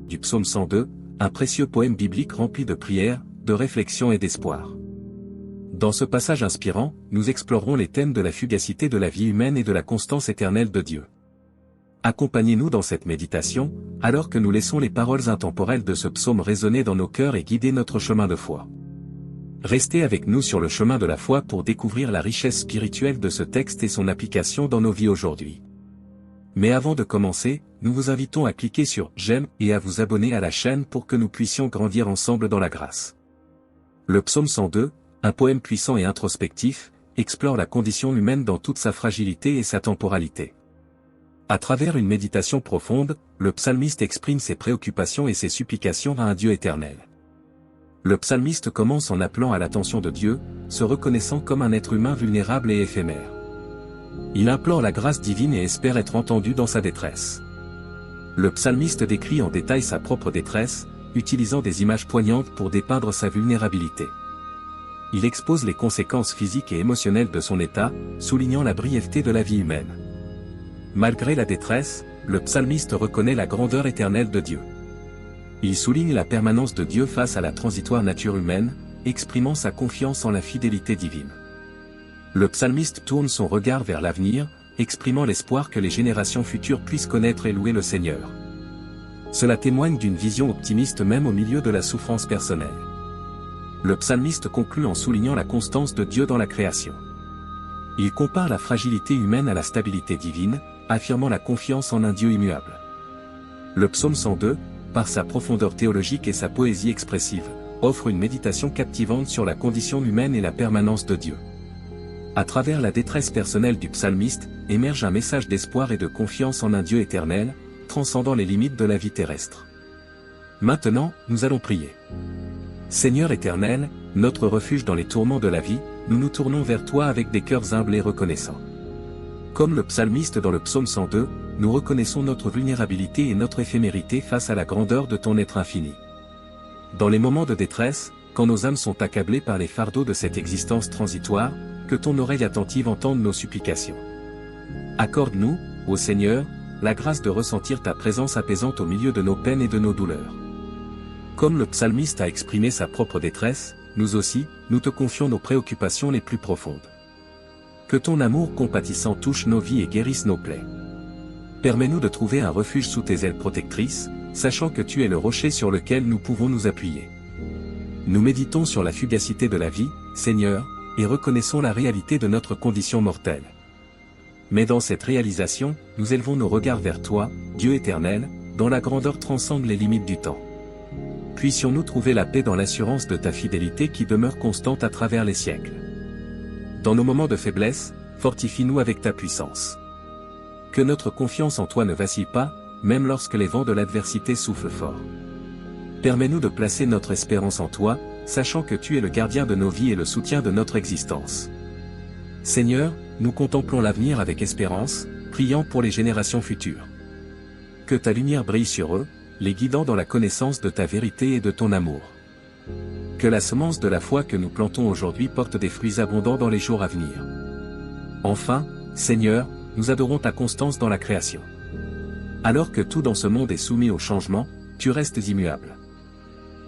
du psaume 102, un précieux poème biblique rempli de prières, de réflexion et d'espoir. Dans ce passage inspirant, nous explorerons les thèmes de la fugacité de la vie humaine et de la constance éternelle de Dieu. Accompagnez-nous dans cette méditation, alors que nous laissons les paroles intemporelles de ce psaume résonner dans nos cœurs et guider notre chemin de foi. Restez avec nous sur le chemin de la foi pour découvrir la richesse spirituelle de ce texte et son application dans nos vies aujourd'hui. Mais avant de commencer, nous vous invitons à cliquer sur « J'aime » et à vous abonner à la chaîne pour que nous puissions grandir ensemble dans la grâce. Le psaume 102, un poème puissant et introspectif, explore la condition humaine dans toute sa fragilité et sa temporalité. À travers une méditation profonde, le psalmiste exprime ses préoccupations et ses supplications à un Dieu éternel. Le psalmiste commence en appelant à l'attention de Dieu, se reconnaissant comme un être humain vulnérable et éphémère. Il implore la grâce divine et espère être entendu dans sa détresse. Le psalmiste décrit en détail sa propre détresse, utilisant des images poignantes pour dépeindre sa vulnérabilité. Il expose les conséquences physiques et émotionnelles de son état, soulignant la brièveté de la vie humaine. Malgré la détresse, le psalmiste reconnaît la grandeur éternelle de Dieu. Il souligne la permanence de Dieu face à la transitoire nature humaine, exprimant sa confiance en la fidélité divine. Le psalmiste tourne son regard vers l'avenir, exprimant l'espoir que les générations futures puissent connaître et louer le Seigneur. Cela témoigne d'une vision optimiste même au milieu de la souffrance personnelle. Le psalmiste conclut en soulignant la constance de Dieu dans la création. Il compare la fragilité humaine à la stabilité divine, affirmant la confiance en un Dieu immuable. Le psaume 102, par sa profondeur théologique et sa poésie expressive, offre une méditation captivante sur la condition humaine et la permanence de Dieu. À travers la détresse personnelle du psalmiste, émerge un message d'espoir et de confiance en un Dieu éternel, transcendant les limites de la vie terrestre. Maintenant, nous allons prier. Seigneur éternel, notre refuge dans les tourments de la vie, nous nous tournons vers toi avec des cœurs humbles et reconnaissants. Comme le psalmiste dans le psaume 102, nous reconnaissons notre vulnérabilité et notre éphémérité face à la grandeur de ton être infini. Dans les moments de détresse, quand nos âmes sont accablées par les fardeaux de cette existence transitoire, que ton oreille attentive entende nos supplications. Accorde-nous, ô Seigneur, la grâce de ressentir ta présence apaisante au milieu de nos peines et de nos douleurs. Comme le psalmiste a exprimé sa propre détresse, nous aussi, nous te confions nos préoccupations les plus profondes. Que ton amour compatissant touche nos vies et guérisse nos plaies. Permets-nous de trouver un refuge sous tes ailes protectrices, sachant que tu es le rocher sur lequel nous pouvons nous appuyer. Nous méditons sur la fugacité de la vie, Seigneur, et reconnaissons la réalité de notre condition mortelle. Mais dans cette réalisation, nous élevons nos regards vers toi, Dieu éternel, dont la grandeur transcende les limites du temps. Puissions-nous trouver la paix dans l'assurance de ta fidélité qui demeure constante à travers les siècles. Dans nos moments de faiblesse, fortifie-nous avec ta puissance. Que notre confiance en toi ne vacille pas, même lorsque les vents de l'adversité soufflent fort. Permets-nous de placer notre espérance en toi, sachant que tu es le gardien de nos vies et le soutien de notre existence. Seigneur, nous contemplons l'avenir avec espérance, priant pour les générations futures. Que ta lumière brille sur eux, les guidant dans la connaissance de ta vérité et de ton amour. Que la semence de la foi que nous plantons aujourd'hui porte des fruits abondants dans les jours à venir. Enfin, Seigneur, nous adorons ta constance dans la création. Alors que tout dans ce monde est soumis au changement, tu restes immuable.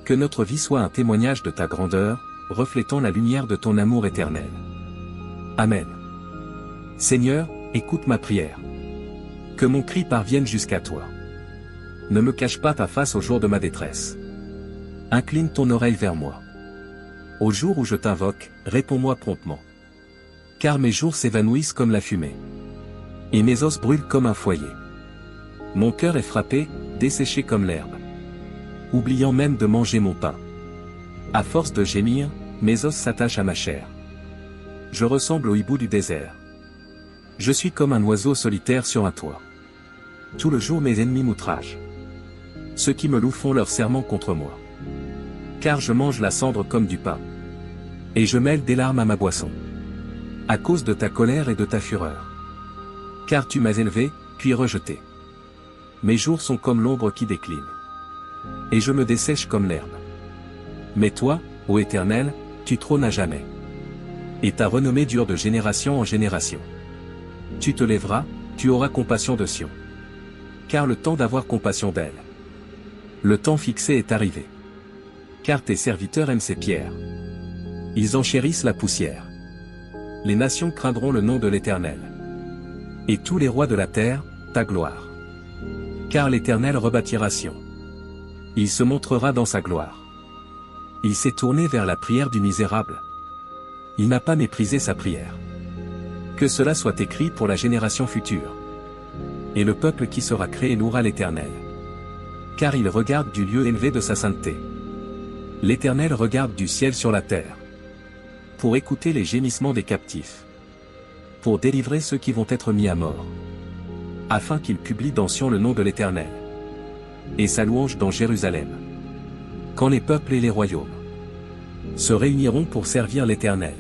Que notre vie soit un témoignage de ta grandeur, reflétant la lumière de ton amour éternel. Amen. Seigneur, écoute ma prière. Que mon cri parvienne jusqu'à toi. Ne me cache pas ta face au jour de ma détresse. Incline ton oreille vers moi. Au jour où je t'invoque, réponds-moi promptement. Car mes jours s'évanouissent comme la fumée. Et mes os brûlent comme un foyer. Mon cœur est frappé, desséché comme l'herbe. Oubliant même de manger mon pain. À force de gémir, mes os s'attachent à ma chair. Je ressemble au hibou du désert. Je suis comme un oiseau solitaire sur un toit. Tout le jour mes ennemis m'outragent. Ceux qui me louent font leur serment contre moi. Car je mange la cendre comme du pain. Et je mêle des larmes à ma boisson. À cause de ta colère et de ta fureur. Car tu m'as élevé, puis rejeté. Mes jours sont comme l'ombre qui décline. Et je me dessèche comme l'herbe. Mais toi, ô Éternel, tu trônes à jamais. Et ta renommée dure de génération en génération. Tu te lèveras, tu auras compassion de Sion. Car le temps d'avoir compassion d'elle. Le temps fixé est arrivé. Car tes serviteurs aiment ces pierres. Ils enchérissent la poussière. Les nations craindront le nom de l'Éternel. Et tous les rois de la terre, ta gloire. Car l'Éternel rebâtira Sion. Il se montrera dans sa gloire. Il s'est tourné vers la prière du misérable. Il n'a pas méprisé sa prière. Que cela soit écrit pour la génération future. Et le peuple qui sera créé louera l'Éternel. Car il regarde du lieu élevé de sa sainteté. L'Éternel regarde du ciel sur la terre. Pour écouter les gémissements des captifs. Pour délivrer ceux qui vont être mis à mort. Afin qu'il publie dans Sion le nom de l'Éternel. Et sa louange dans Jérusalem. Quand les peuples et les royaumes se réuniront pour servir l'Éternel.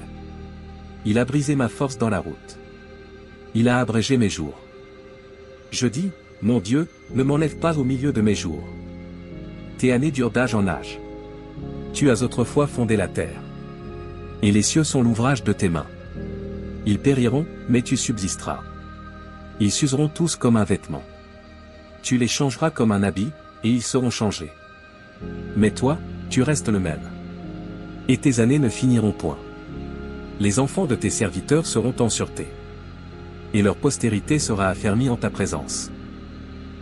Il a brisé ma force dans la route. Il a abrégé mes jours. Je dis, mon Dieu, ne m'enlève pas au milieu de mes jours. Tes années durent d'âge en âge. Tu as autrefois fondé la terre. Et les cieux sont l'ouvrage de tes mains. Ils périront, mais tu subsisteras. Ils s'useront tous comme un vêtement. Tu les changeras comme un habit, et ils seront changés. Mais toi, tu restes le même. Et tes années ne finiront point. Les enfants de tes serviteurs seront en sûreté. Et leur postérité sera affermie en ta présence.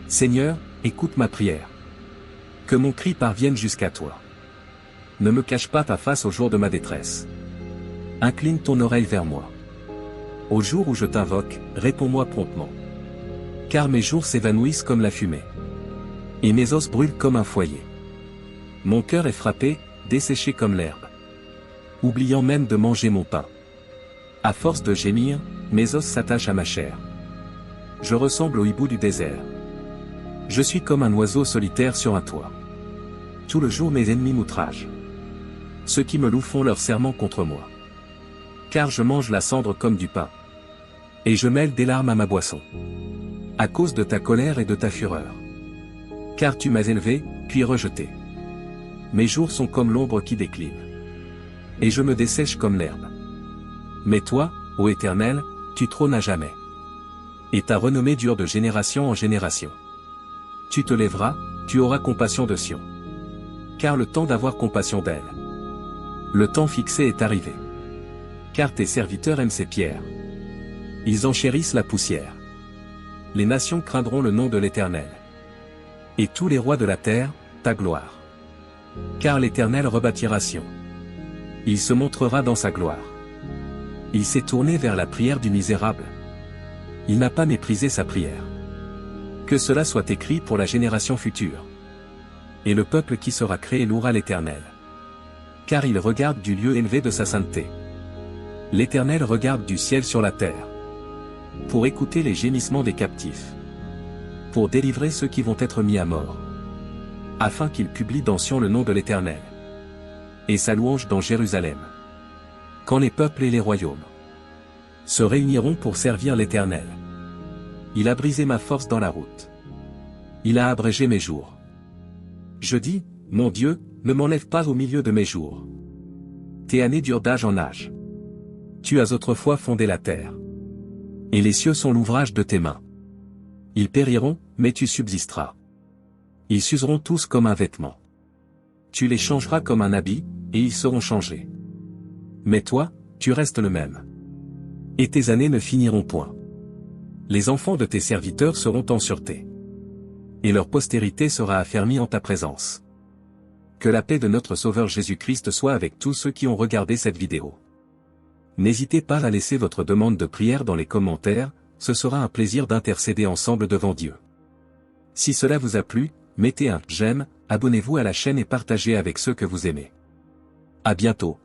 Seigneur, écoute ma prière. Que mon cri parvienne jusqu'à toi. Ne me cache pas ta face au jour de ma détresse. Incline ton oreille vers moi. Au jour où je t'invoque, réponds-moi promptement. Car mes jours s'évanouissent comme la fumée. Et mes os brûlent comme un foyer. Mon cœur est frappé, desséché comme l'herbe. Oubliant même de manger mon pain. À force de gémir, mes os s'attachent à ma chair. Je ressemble au hibou du désert. Je suis comme un oiseau solitaire sur un toit. Tout le jour mes ennemis m'outragent. Ceux qui me louent font leur serment contre moi. Car je mange la cendre comme du pain. Et je mêle des larmes à ma boisson. À cause de ta colère et de ta fureur. Car tu m'as élevé, puis rejeté. Mes jours sont comme l'ombre qui décline. Et je me dessèche comme l'herbe. Mais toi, ô Éternel, tu trônes à jamais. Et ta renommée dure de génération en génération. Tu te lèveras, tu auras compassion de Sion. Car le temps d'avoir compassion d'elle. Le temps fixé est arrivé. Car tes serviteurs aiment ces pierres. Ils enchérissent la poussière. Les nations craindront le nom de l'Éternel. Et tous les rois de la terre, ta gloire. Car l'Éternel rebâtira Sion. Il se montrera dans sa gloire. Il s'est tourné vers la prière du misérable. Il n'a pas méprisé sa prière. Que cela soit écrit pour la génération future. Et le peuple qui sera créé louera l'Éternel. Car il regarde du lieu élevé de sa sainteté. L'Éternel regarde du ciel sur la terre. Pour écouter les gémissements des captifs. Pour délivrer ceux qui vont être mis à mort. Afin qu'il publie dans Sion le nom de l'Éternel. Et sa louange dans Jérusalem. Quand les peuples et les royaumes se réuniront pour servir l'Éternel. Il a brisé ma force dans la route. Il a abrégé mes jours. Je dis, mon Dieu, ne m'enlève pas au milieu de mes jours. Tes années durent d'âge en âge. Tu as autrefois fondé la terre. Et les cieux sont l'ouvrage de tes mains. Ils périront, mais tu subsisteras. Ils s'useront tous comme un vêtement. Tu les changeras comme un habit, et ils seront changés. Mais toi, tu restes le même. Et tes années ne finiront point. Les enfants de tes serviteurs seront en sûreté. Et leur postérité sera affermie en ta présence. Que la paix de notre Sauveur Jésus-Christ soit avec tous ceux qui ont regardé cette vidéo. N'hésitez pas à laisser votre demande de prière dans les commentaires, ce sera un plaisir d'intercéder ensemble devant Dieu. Si cela vous a plu, mettez un j'aime, abonnez-vous à la chaîne et partagez avec ceux que vous aimez. À bientôt.